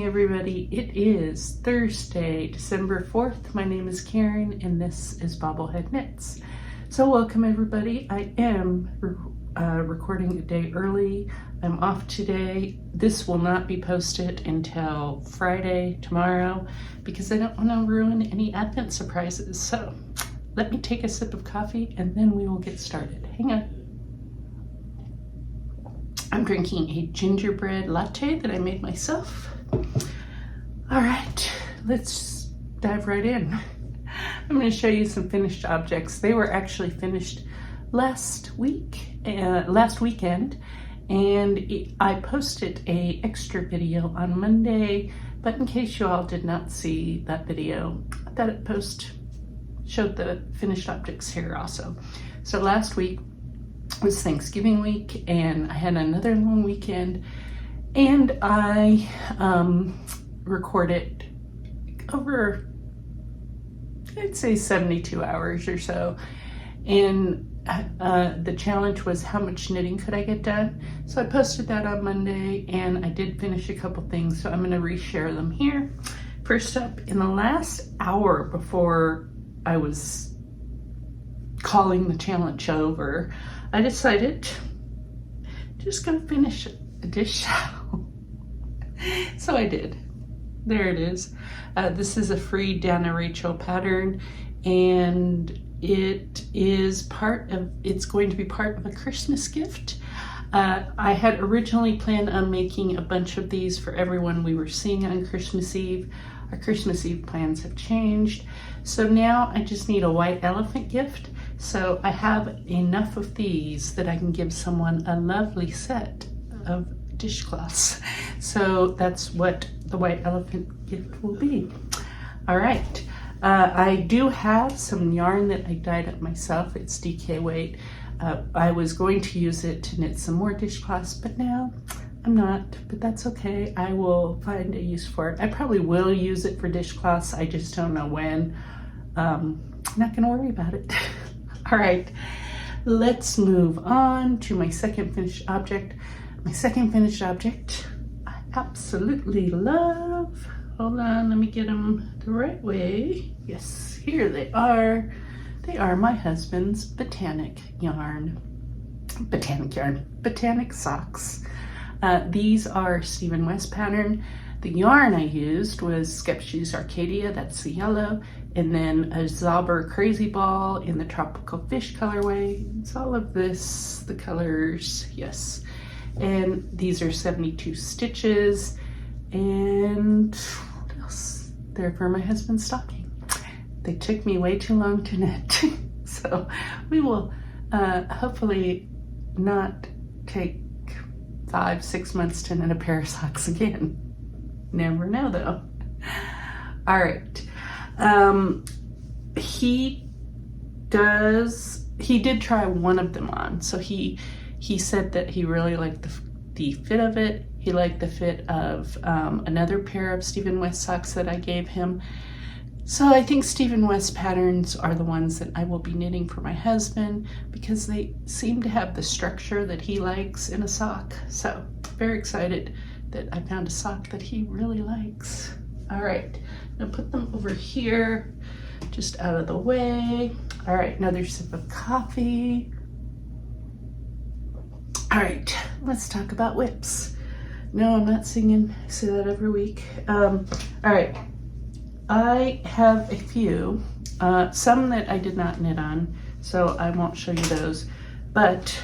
everybody. It is Thursday, December 4th. My name is Karen and this is BobbleHeadKnits. So welcome everybody. I am recording a day early. I'm off today. This will not be posted until Friday, tomorrow, because I don't want to ruin any Advent surprises. So let me take a sip of coffee and then we will get started. Hang on. I'm drinking a gingerbread latte that I made myself. All right, let's dive right in. I'm going to show you some finished objects. They were actually finished last weekend, and I posted an extra video on Monday, but in case you all did not see that video, I thought it showed the finished objects here also. So last week was Thanksgiving week, and I had another long weekend, and I recorded over, I'd say 72 hours or so, and the challenge was how much knitting could I get done. So I posted that on Monday, and I did finish a couple things, so I'm going to reshare them here. First up, in the last hour before I was calling the challenge over, I decided just gonna finish a dish towel. So I did. There it is. This is a free Danna Rachel pattern, and it's going to be part of a Christmas gift. I had originally planned on making a bunch of these for everyone we were seeing on Christmas Eve. Our Christmas Eve plans have changed. So now I just need a white elephant gift. So I have enough of these that I can give someone a lovely set of dishcloths. So that's what the white elephant gift will be. All right. I do have some yarn that I dyed up myself. It's DK weight. I was going to use it to knit some more dishcloths, but now I'm not, but that's okay. I will find a use for it. I probably will use it for dishcloths. I just don't know when. I'm not gonna worry about it. All right, let's move on to my second finished object. My second finished object I absolutely love. Hold on, let me get them the right way. Yes, here they are. They are my husband's Botanic socks. These are Stephen West pattern. The yarn I used was Skepsies Arcadia, that's the yellow, and then a Zauber Crazy Ball in the Tropical Fish colorway. It's all of this, the colors, yes. And these are 72 stitches, and what else? They're for my husband's stocking. They took me way too long to knit, so we will hopefully not take 5-6 months to knit a pair of socks again. Never know though. All right. He did try one of them on. So he said that he really liked the fit of it. He liked the fit of another pair of Stephen West socks that I gave him. So I think Stephen West patterns are the ones that I will be knitting for my husband because they seem to have the structure that he likes in a sock. So very excited that I found a sock that he really likes. All right, I'm gonna put them over here, just out of the way. All right, another sip of coffee. All right, let's talk about whips. No, I'm not singing, I say that every week. All right, I have a few, some that I did not knit on, so I won't show you those. But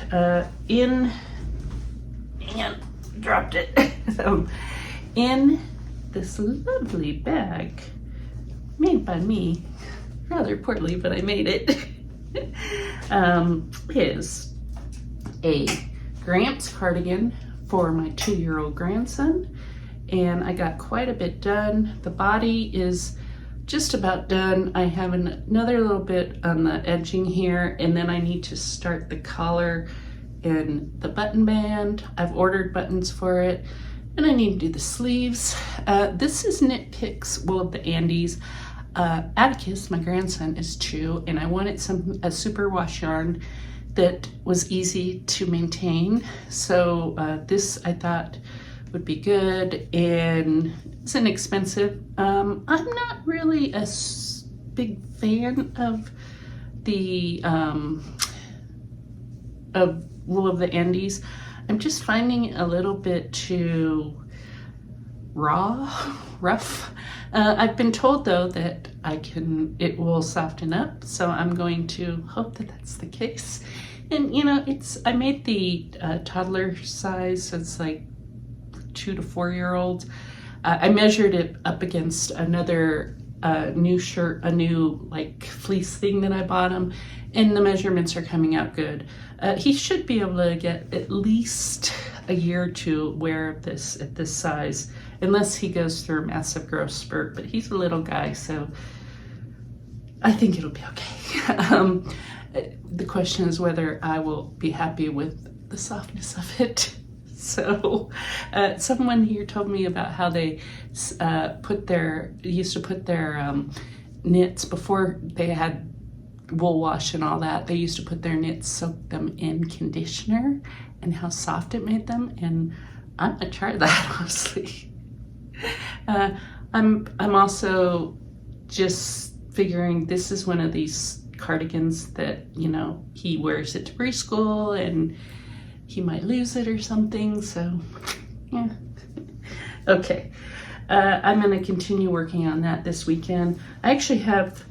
dropped it. So in this lovely bag made by me, rather poorly, but I made it, is a Gramps cardigan for my 2-year-old grandson, and I got quite a bit done. The body is just about done. I have another little bit on the edging here, and then I need to start the collar and the button band. I've ordered buttons for it, and I need to do the sleeves. This is Knit Picks, well, of the Andes. Atticus, my grandson, is 2, and I wanted a super wash yarn that was easy to maintain. So this I thought would be good, and it's inexpensive. I'm not really a big fan of the of Wool of the Andes. I'm just finding it a little bit too rough. I've been told though that it will soften up, so I'm going to hope that that's the case. And you know, I made the toddler size, so it's like 2 to 4 year olds. I measured it up against another new shirt, a new like fleece thing that I bought him, and the measurements are coming out good. He should be able to get at least a year or two wear this at this size, unless he goes through a massive growth spurt, but he's a little guy, so I think it'll be okay. The question is whether I will be happy with the softness of it. So someone here told me about how they used to put their knits before they had wool wash and all that. They used to put their knits, soak them in conditioner, and how soft it made them. And I'm gonna try that, honestly. I'm also just figuring this is one of these cardigans that, you know, he wears it to preschool and he might lose it or something, so yeah. Okay, I'm gonna continue working on that this weekend. I actually have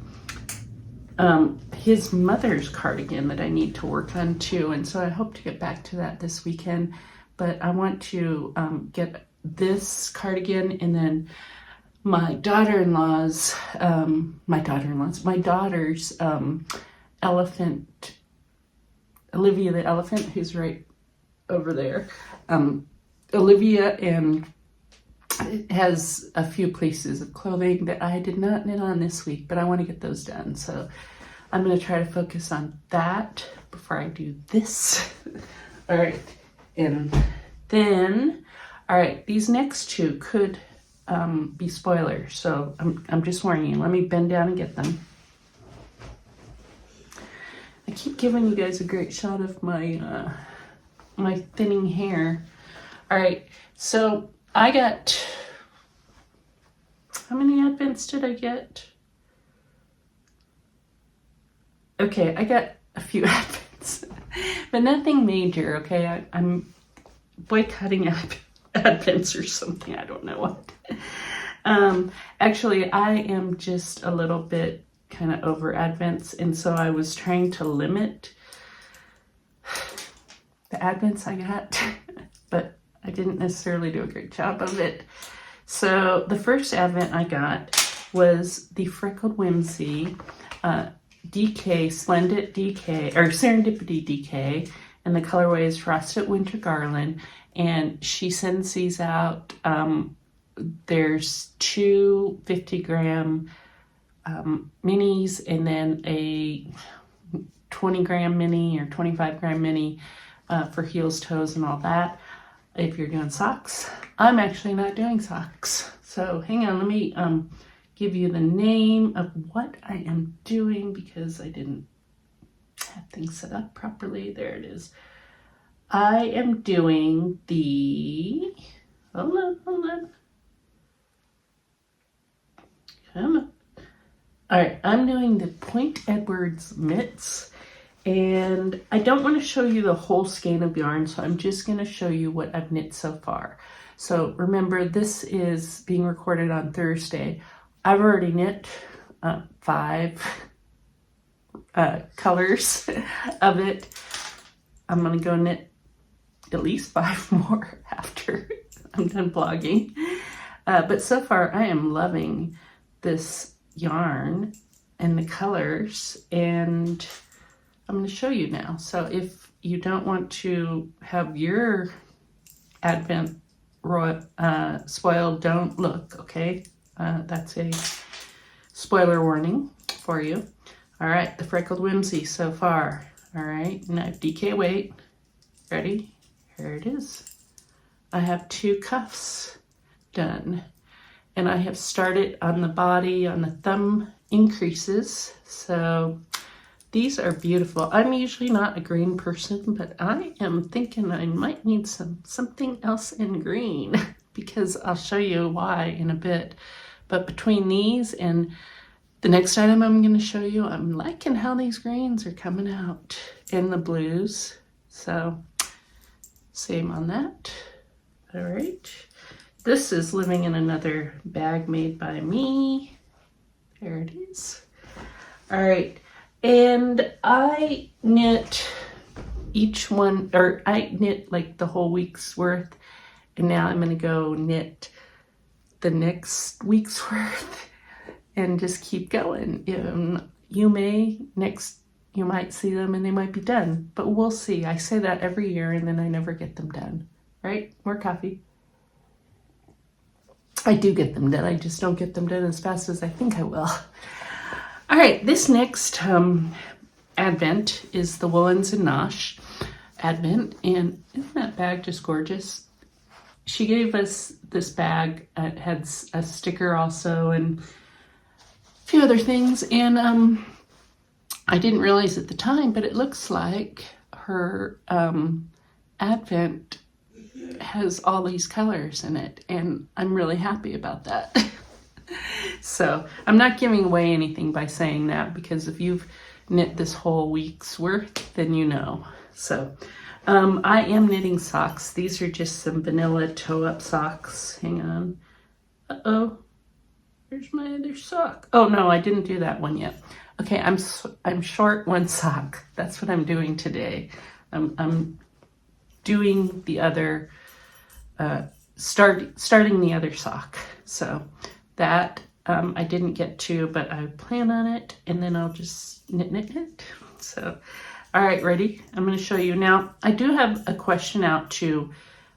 his mother's cardigan that I need to work on too, and so I hope to get back to that this weekend. But I want to get this cardigan, and then my daughter's elephant, Olivia the elephant, who's right over there. Olivia and it has a few pieces of clothing that I did not knit on this week, but I want to get those done. So I'm going to try to focus on that before I do this. All right. And then, all right, these next two could be spoilers. So I'm just warning you. Let me bend down and get them. I keep giving you guys a great shot of my my thinning hair. All right, so I got, how many advents did I get? Okay, I got a few advents, but nothing major, okay? I'm boycotting advents or something, I don't know what. Actually, I am just a little bit kind of over advents, and so I was trying to limit the advents I got, but I didn't necessarily do a great job of it. So the first advent I got was the Freckled Whimsy DK, Splendid DK, or Serendipity DK, and the colorway is Frosted Winter Garland, and she sends these out. There's two 50-gram minis, and then a 20-gram mini or 25-gram mini for heels, toes, and all that. If you're doing socks, I'm actually not doing socks. So hang on, let me give you the name of what I am doing because I didn't have things set up properly. There it is. I am doing the, hold on. Come on. All right, I'm doing the Point Edwards mitts, and I don't want to show you the whole skein of yarn, so I'm just going to show you what I've knit so far. So remember, this is being recorded on Thursday. I've already knit 5 colors of it. I'm going to go knit at least 5 more after I'm done blogging. But so far, I am loving this yarn and the colors, and I'm going to show you now. So if you don't want to have your advent spoiled, don't look, okay? That's a spoiler warning for you. All right, the Freckled Whimsy so far. All right, now DK weight. Ready? Here it is. I have 2 cuffs done, and I have started on the body, on the thumb increases. So These are beautiful. I'm usually not a green person, but I am thinking I might need something else in green because I'll show you why in a bit. But between these and the next item I'm going to show you, I'm liking how these greens are coming out and the blues. So same on that. All right. This is living in another bag made by me. There it is. All right. And I knit each one, or I knit like the whole week's worth. And now I'm going to go knit the next week's worth and just keep going. You might see them and they might be done, but we'll see. I say that every year and then I never get them done, right? More coffee. I do get them done. I just don't get them done as fast as I think I will. All right, this next advent is the Woolens and Nosh advent, and isn't that bag just gorgeous? She gave us this bag. It had a sticker also and a few other things, and I didn't realize at the time, but it looks like her advent has all these colors in it, and I'm really happy about that. So I'm not giving away anything by saying that, because if you've knit this whole week's worth, then you know. So I am knitting socks. These are just some vanilla toe-up socks. Hang on. Uh-oh. Where's my other sock? Oh, no, I didn't do that one yet. Okay, I'm short one sock. That's what I'm doing today. I'm doing the other, starting the other sock. So that I didn't get to, but I plan on it, and then I'll just knit. So, all right, ready? I'm going to show you. Now, I do have a question out to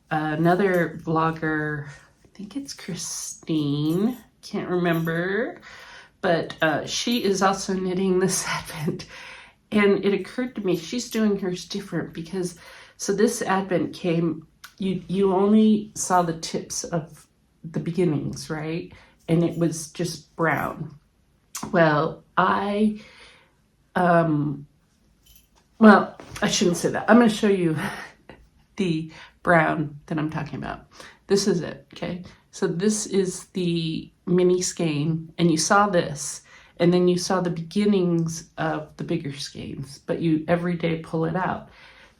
another vlogger. I think it's Christine. Can't remember. But she is also knitting this advent. And it occurred to me, she's doing hers different because, so this advent came, you only saw the tips of the beginnings, right? And it was just brown. Well, I shouldn't say that. I'm going to show you the brown that I'm talking about. This is it, okay? So this is the mini skein, and you saw this, and then you saw the beginnings of the bigger skeins, but you every day pull it out.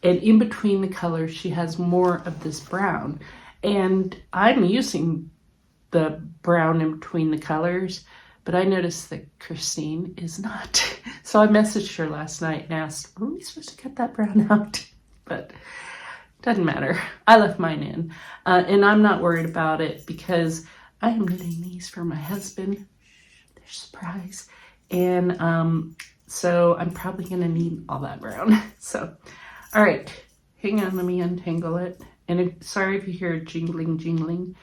And in between the colors, she has more of this brown. And I'm using the brown in between the colors, but I noticed that Christine is not. So I messaged her last night and asked, are we supposed to cut that brown out? But doesn't matter. I left mine in. And I'm not worried about it because I am knitting these for my husband. They're a surprise. And so I'm probably going to need all that brown. So, all right. Hang on. Let me untangle it. And sorry if you hear jingling.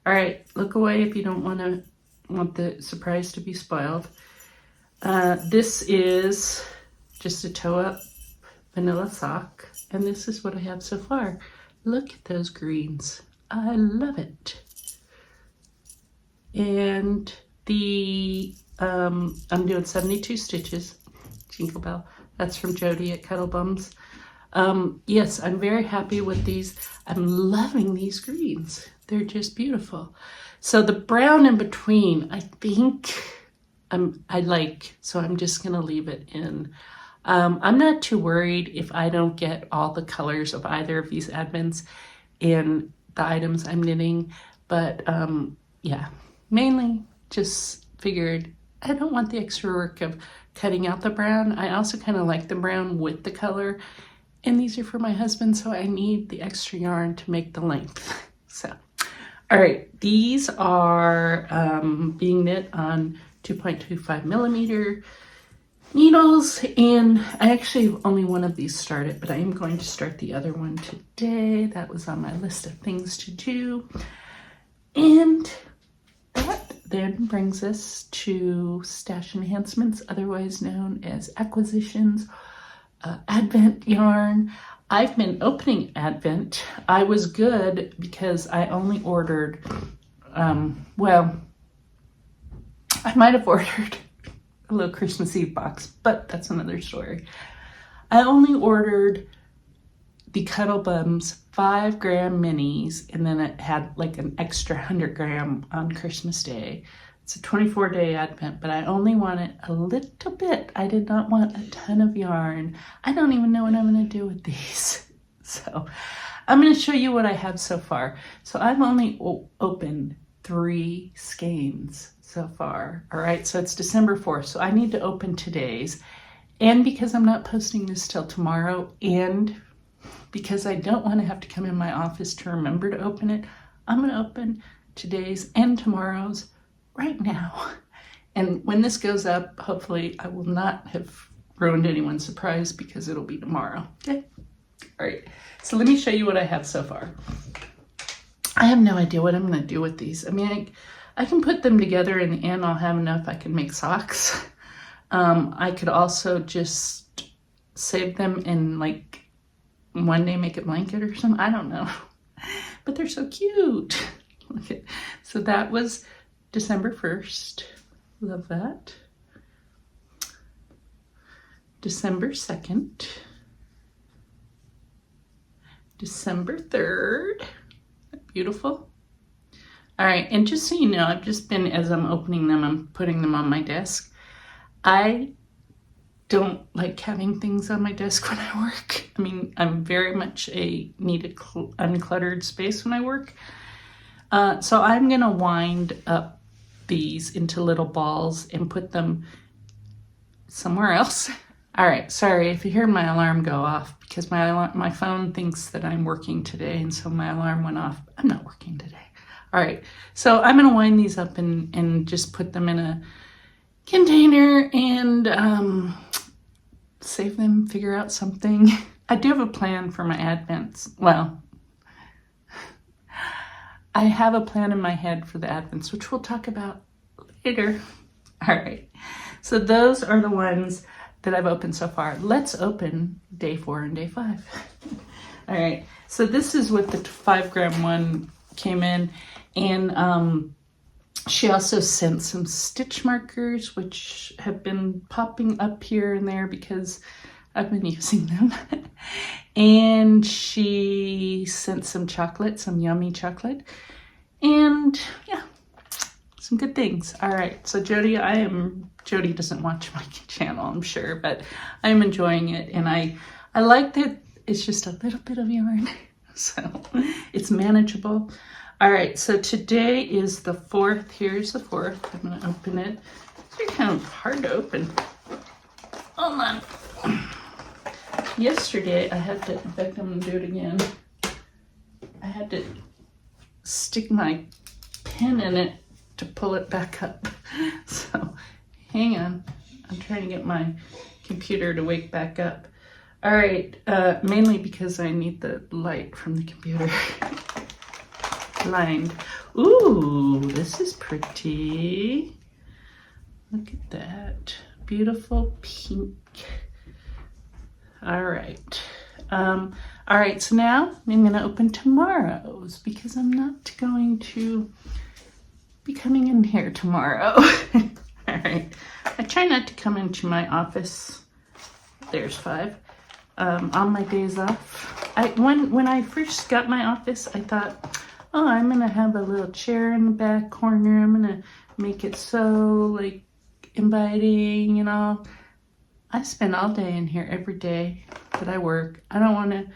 All right. Look away if you don't want the surprise to be spoiled. This is just a toe-up vanilla sock. And this is what I have so far. Look at those greens. I love it. And the, I'm doing 72 stitches. Jingle bell. That's from Jody at Kettlebums. Yes, I'm very happy with these. I'm loving these greens. They're just beautiful. So the brown in between, I think I like, so I'm just going to leave it in. I'm not too worried if I don't get all the colors of either of these advents in the items I'm knitting, but yeah, mainly just figured I don't want the extra work of cutting out the brown. I also kind of like the brown with the color, and these are for my husband, so I need the extra yarn to make the length. So, all right, these are being knit on 2.25 millimeter needles, and I actually have only one of these started, but I am going to start the other one today. That was on my list of things to do. And that then brings us to stash enhancements, otherwise known as acquisitions, Advent yarn. I've been opening Advent. I was good because I only ordered, well, I might have ordered a little Christmas Eve box, but that's another story. I only ordered the Cuddle Bums 5 gram minis, and then it had like an extra 100 gram on Christmas Day. It's a 24-day advent, but I only wanted a little bit. I did not want a ton of yarn. I don't even know what I'm going to do with these. So I'm going to show you what I have so far. So I've only opened 3 skeins so far. All right, so it's December 4th. So I need to open today's. And because I'm not posting this till tomorrow, and because I don't want to have to come in my office to remember to open it, I'm going to open today's and tomorrow's right now. And when this goes up, hopefully I will not have ruined anyone's surprise because it'll be tomorrow. Okay? All right. So let me show you what I have so far. I have no idea what I'm going to do with these. I mean, I can put them together. In the end, I'll have enough. I can make socks. I could also just save them and like one day make a blanket or something. I don't know. But they're so cute. Look at, so that was December 1st. Love that. December 2nd. December 3rd. Beautiful. All right, and just so you know, I've just been, as I'm opening them, I'm putting them on my desk. I don't like having things on my desk when I work. I mean, I'm very much a needed uncluttered space when I work. So I'm gonna wind up these into little balls and put them somewhere else. All right, sorry if you hear my alarm go off because my phone thinks that I'm working today, and so my alarm went off. I'm not working today. All right, so I'm gonna wind these up and just put them in a container and save them, figure out something. I do have a plan for my advents. Well, I have a plan in my head for the advents, which we'll talk about later. All right, so those are the ones that I've opened so far. Let's open day 4 and day 5. All right, so this is what the 5 gram one came in, and she also sent some stitch markers, which have been popping up here and there because I've been using them. And she sent some chocolate, some yummy chocolate, and yeah, some good things. All right, so Jody doesn't watch my channel, I'm sure, but I'm enjoying it, and I like that it's just a little bit of yarn, so it's manageable. All right, so today is the 4th. Here's the 4th. I'm gonna open it. They're kind of hard to open. Hold on. Yesterday I had to, in fact I'm gonna do it again. I had to stick my pen in it to pull it back up. So hang on, I'm trying to get my computer to wake back up. All right, mainly because I need the light from the computer. Lined. Ooh, this is pretty. Look at that. Beautiful pink. All right. All right, so now I'm going to open tomorrow's because I'm not going to be coming in here tomorrow. All right. I try not to come into my office. There's 5. On my days off. When I first got my office, I thought, oh, I'm gonna have a little chair in the back corner. I'm gonna make it so like inviting, you know. I spend all day in here every day that I work. I don't want to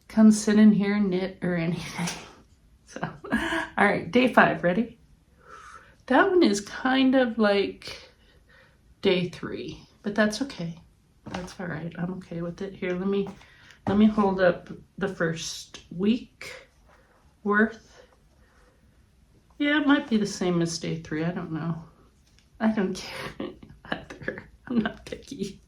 come sit in here and knit or anything. So, all right, day 5, ready? That one is kind of like day 3, but that's okay. That's all right. I'm okay with it. Here, let me hold up the first week worth. Yeah, it might be the same as day 3. I don't know. I don't care either. I'm not picky.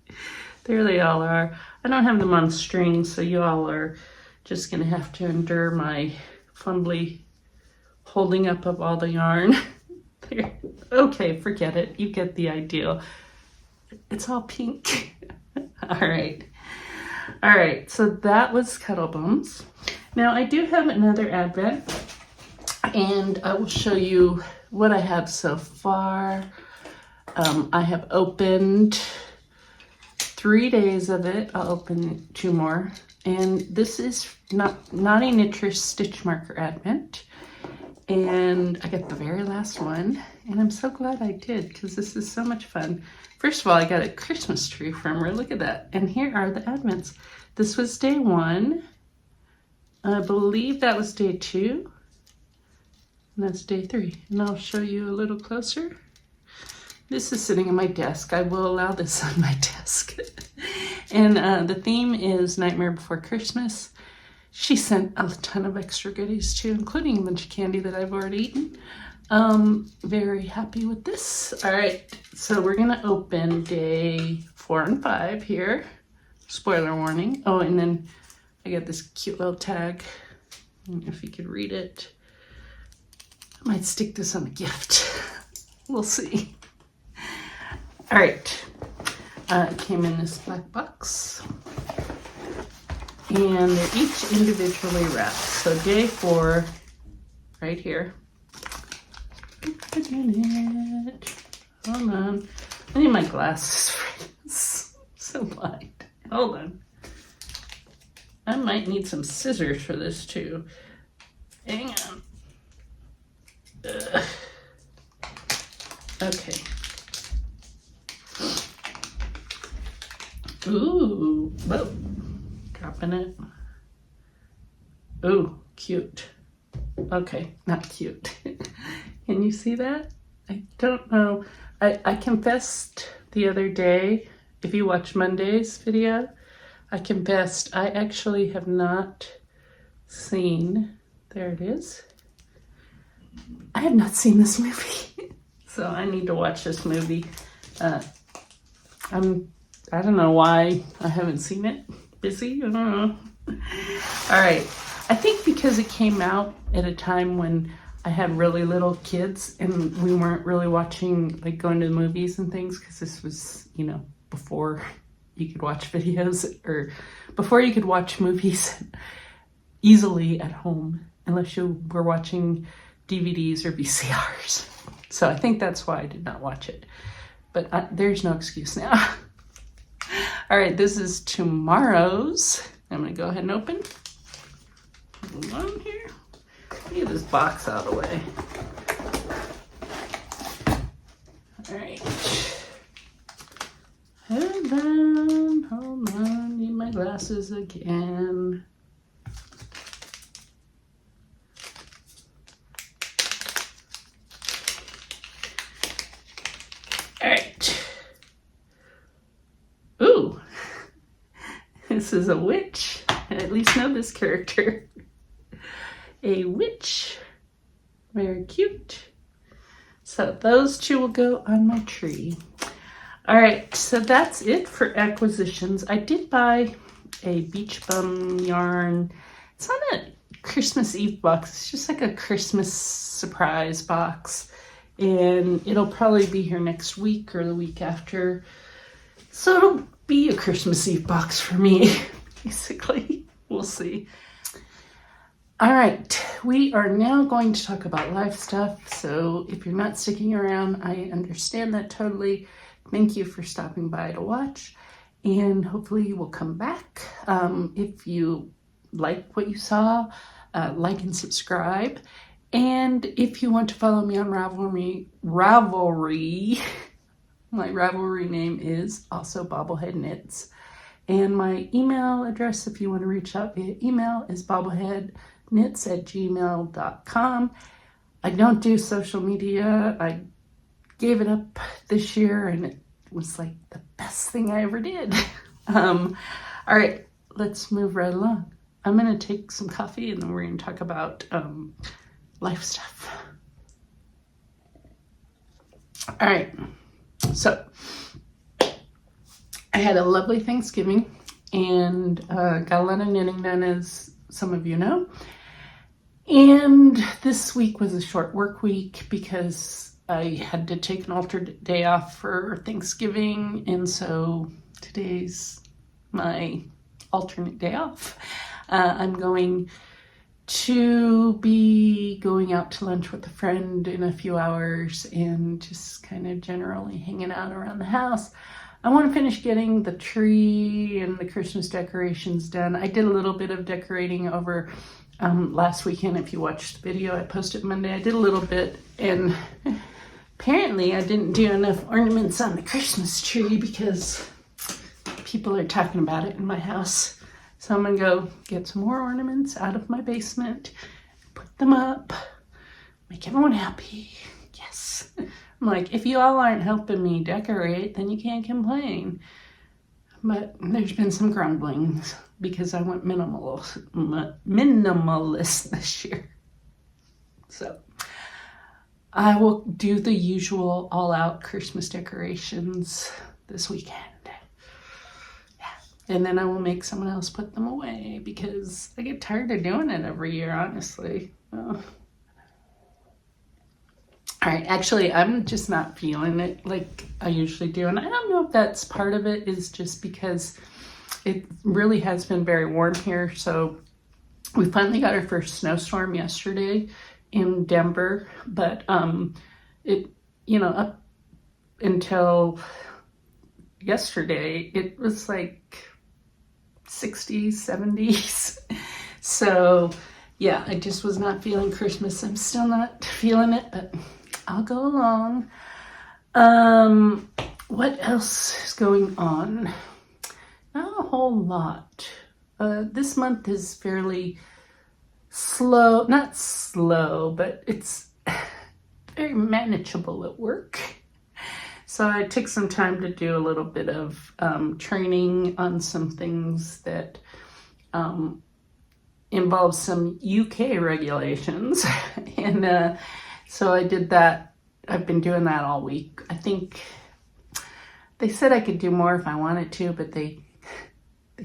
There they all are. I don't have them on strings, so you all are just gonna have to endure my fumbly holding up of all the yarn. Okay, forget it. You get the idea. It's all pink. All right, so that was Cuddle Bums. Now I do have another advent, and I will show you what I have so far. I have opened 3 days of it. I'll open 2 more. And this is Naughty Knitter's Stitch Marker Advent. And I got the very last one. And I'm so glad I did because this is so much fun. First of all, I got a Christmas tree from her. Look at that. And here are the Advents. This was day 1. I believe that was day 2. And that's day 3. And I'll show you a little closer. This is sitting on my desk. I will allow this on my desk. And the theme is Nightmare Before Christmas. She sent a ton of extra goodies too, including a bunch of candy that I've already eaten. Very happy with this. All right, so we're gonna open day 4 and 5 here. Spoiler warning. Oh, and then I got this cute little tag. I don't know if you could read it. I might stick this on a gift. We'll see. All right, it came in this black box. And they're each individually wrapped. So day 4, right here. Hold on. I need my glasses for this. So blind. Hold on. I might need some scissors for this too. Hang on. Okay. Ooh. Whoa. Dropping it. Ooh, cute. Okay, not cute. Can you see that? I don't know. I confessed the other day, if you watch Monday's video, I confessed I actually have not seen, there it is. I have not seen this movie. So I need to watch this movie. I don't know why I haven't seen it. Busy? I don't know. All right. I think because it came out at a time when I had really little kids and we weren't really watching, like going to the movies and things, because this was, you know, before you could watch videos or before you could watch movies easily at home, unless you were watching DVDs or VCRs. So I think that's why I did not watch it. But there's no excuse now. All right, this is tomorrow's. I'm gonna go ahead and open. Hold on here. Get this box out of the way. All right. Hold on. Need my glasses again. All right. Ooh. This is a witch. I at least know this character. A witch. Very cute. So those 2 will go on my tree. All right, so that's it for acquisitions. I did buy a Beach Bum yarn. It's not a Christmas Eve box. It's just like a Christmas surprise box. And it'll probably be here next week or the week after. So it'll be a Christmas Eve box for me, basically. We'll see. All right, we are now going to talk about live stuff. So if you're not sticking around, I understand that totally. Thank you for stopping by to watch, and hopefully you will come back. If you like what you saw, like and subscribe. And if you want to follow me on Ravelry, my Ravelry name is also BobbleHeadKnits. And my email address, if you want to reach out via email, is BobbleHeadKnits@gmail.com. I don't do social media. I gave it up this year, and it was like the best thing I ever did. All right, let's move right along. I'm going to take some coffee, and then we're going to talk about life stuff. All right, so I had a lovely Thanksgiving and got a lot of knitting done, as some of you know. And this week was a short work week because I had to take an alternate day off for Thanksgiving, and so today's my alternate day off. I'm going to be going out to lunch with a friend in a few hours and just kind of generally hanging out around the house. I want to finish getting the tree and the Christmas decorations done. I did a little bit of decorating over last weekend. If you watched the video I posted Monday, I did a little bit, and apparently I didn't do enough ornaments on the Christmas tree because people are talking about it in my house. So I'm gonna go get some more ornaments out of my basement, put them up, make everyone happy. Yes. I'm like, if you all aren't helping me decorate, then you can't complain. But there's been some grumblings because I went minimalist this year. So I will do the usual all-out Christmas decorations this weekend. And then I will make someone else put them away because I get tired of doing it every year, honestly. Oh. All right, actually, I'm just not feeling it like I usually do. And I don't know if that's part of it is just because it really has been very warm here. So we finally got our first snowstorm yesterday in Denver. But it, up until yesterday, it was like 60s, 70s. So yeah, I just was not feeling Christmas. I'm still not feeling it, but I'll go along. What else is going on? Not a whole lot. This month is fairly slow, not slow, but it's very manageable at work. So I took some time to do a little bit of training on some things that involve some UK regulations. And so I did that. I've been doing that all week. I think they said I could do more if I wanted to, but they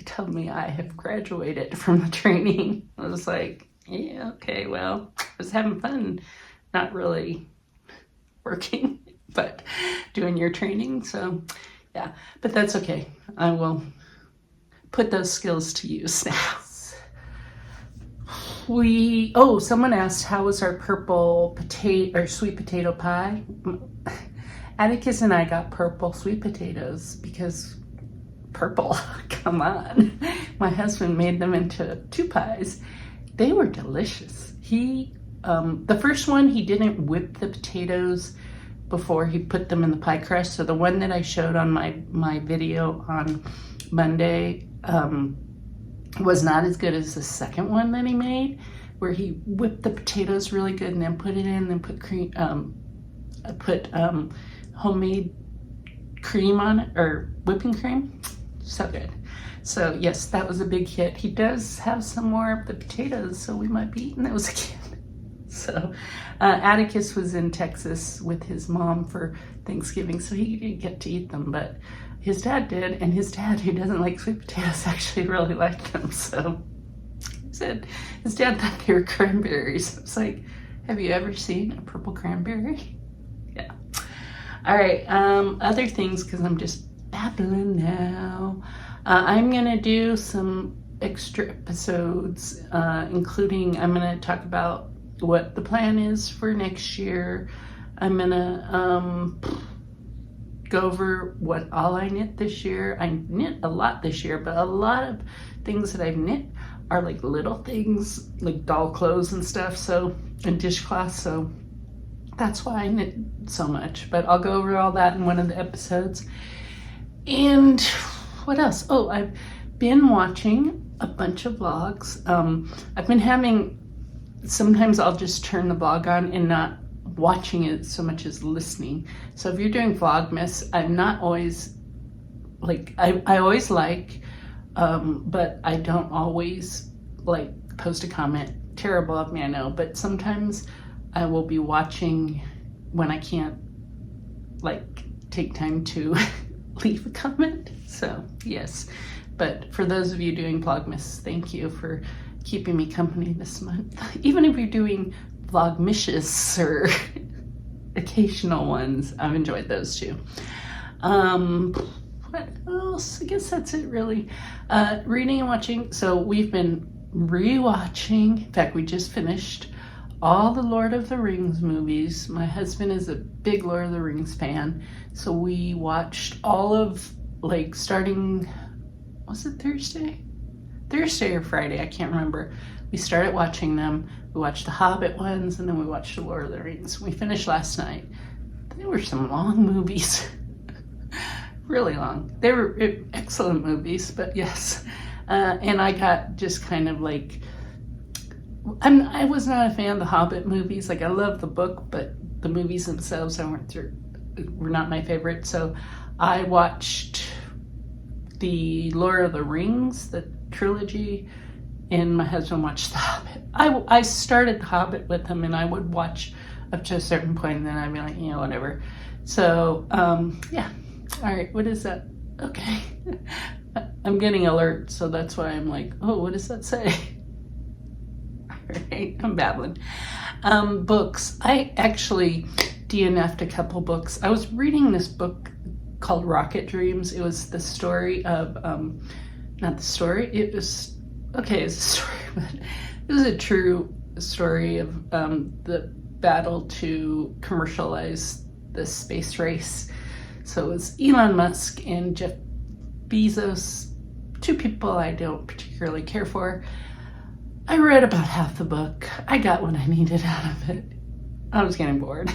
told me I have graduated from the training. I was like, yeah, okay, well, I was having fun, not really working, but doing your training. So yeah, but that's okay. I will put those skills to use now. Someone asked, how was our purple potato or sweet potato pie? Atticus and I got purple sweet potatoes because purple, come on. My husband made them into 2 pies. They were delicious. The first one, he didn't whip the potatoes before he put them in the pie crust. So the one that I showed on my video on Monday was not as good as the second one that he made, where he whipped the potatoes really good and then put it in and then put cream, homemade cream on it, or whipping cream. So good. So yes, that was a big hit. He does have some more of the potatoes, so we might be eating those again. So Atticus was in Texas with his mom for Thanksgiving, so he didn't get to eat them, but his dad did, and his dad, who doesn't like sweet potatoes, actually really liked them. So he said his dad thought they were cranberries. I was like, have you ever seen a purple cranberry? Yeah. All right, other things, because I'm just babbling now. I'm gonna do some extra episodes, including I'm gonna talk about what the plan is for next year. I'm gonna go over what all I knit this year. I knit a lot this year, but a lot of things that I've knit are like little things, like doll clothes and stuff, so, and dishcloths, so that's why I knit so much. But I'll go over all that in one of the episodes. And what else? Oh, I've been watching a bunch of vlogs. I've been having, sometimes I'll just turn the vlog on and not watching it so much as listening. So if you're doing Vlogmas, I'm not always like, I always like, but I don't always like post a comment. Terrible of me, I know, but sometimes I will be watching when I can't like take time to leave a comment. So yes, but for those of you doing Vlogmas, thank you for keeping me company this month. Even if you're doing Vlogmishes or occasional ones, I've enjoyed those too. What else? I guess that's it really. Reading and watching. So we've been rewatching. In fact, we just finished all the Lord of the Rings movies. My husband is a big Lord of the Rings fan, so we watched all of, like, starting, was it Thursday or Friday? I can't remember. We started watching them. We watched the Hobbit ones, and then we watched the Lord of the Rings. We finished last night. They were some long movies. Really long. They were excellent movies, but yes. And I got just kind of like, I was not a fan of the Hobbit movies. Like, I love the book, but the movies themselves were not my favorite. So I watched the Lord of the Rings, the trilogy, and my husband watched the Hobbit. I started the Hobbit with him, and I would watch up to a certain point, and then I'd be like, whatever. So, yeah. All right, what is that? Okay. I'm getting alert, so that's why I'm like, oh, what does that say? All right, I'm babbling. Books. I actually DNF'd a couple books. I was reading this book called Rocket Dreams. It was the story of, not the story, it was, okay, it's a story, but it was a true story of the battle to commercialize the space race. So it was Elon Musk and Jeff Bezos, two people I don't particularly care for. I read about half the book. I got what I needed out of it. I was getting bored.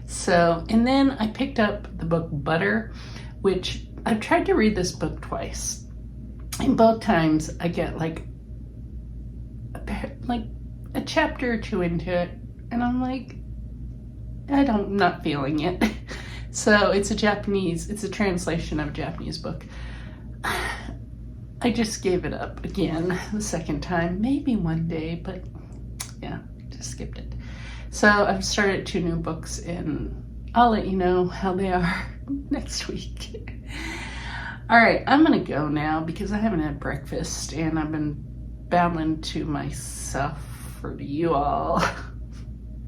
So, and then I picked up the book Butter, which I've tried to read this book twice. And both times I get like a chapter or two into it, and I'm like, I'm not feeling it. So it's a translation of a Japanese book. I just gave it up again the second time, maybe one day, but yeah, just skipped it. So I've started 2 new books, and I'll let you know how they are next week. All right, I'm gonna go now because I haven't had breakfast, and I've been babbling to myself for you all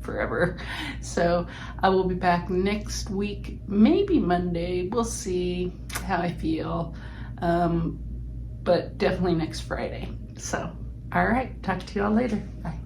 forever. So I will be back next week, maybe Monday. We'll see how I feel. But definitely next Friday. So, all right, talk to you all later. Bye.